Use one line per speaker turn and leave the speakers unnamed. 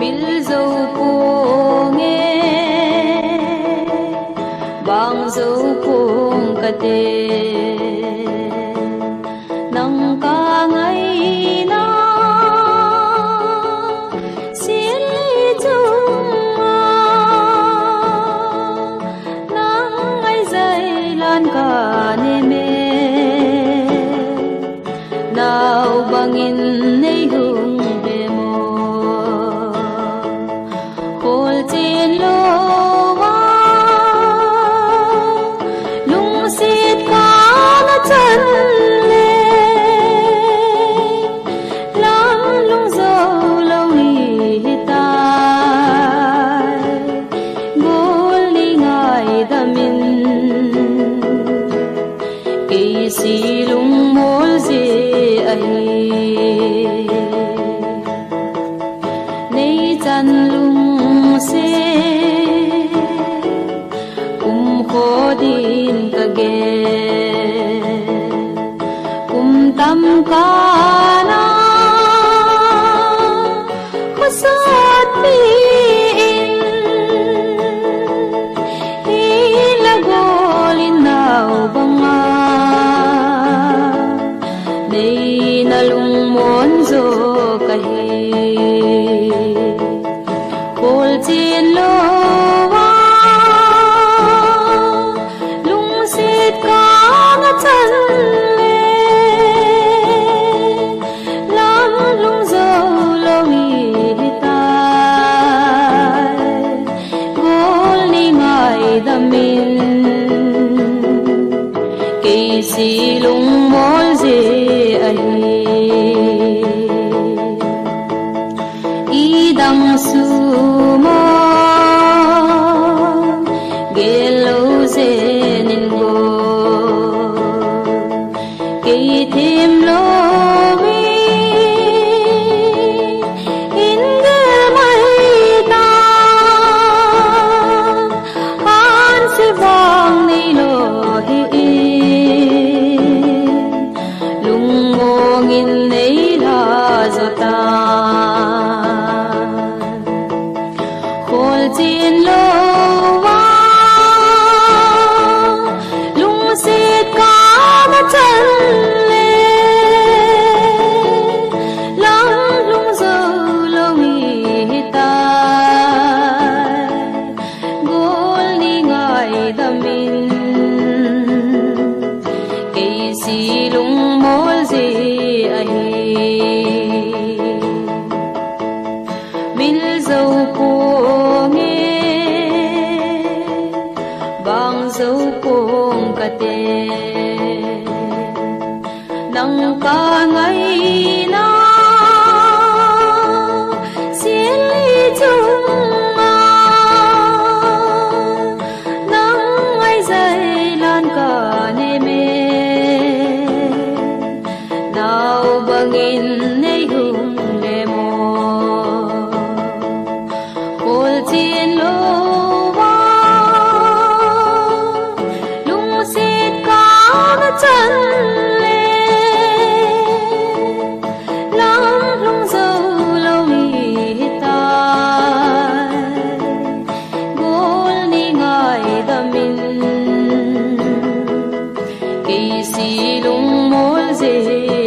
mil dâu cô nghe bang dâu cô cà tê nang ca ngày na xin lý chung nang ngày dây lan ca nê mê nào bangin nei hung silung mol je ai nei chan lung se kho din ka ge tam ka na khosat pi ilagolin nau banga nalung mon zo kahi kol chin lo wa lung sit ka nga chan le lam lung zo lo hi tai gol ni ngai damin ke silung mol je idang sumo gelo zenin go ke thêm lo mi ingel mai ta han se vang nei lo hi lung mongin nei la zota chin lo wa lung sit ka ma chan le lam lung zo lo mi ta gol ni ngai damin ke si lung mol je ai mil dâu cô dâu cuồng cà tê nang ca ngày na xin lý chung nang ngày dây lan ca nê mê nào bangin nei hung le mo kol chin lo chan le lam lung zo lo mi tai gol ni ngai damin ke silung mol je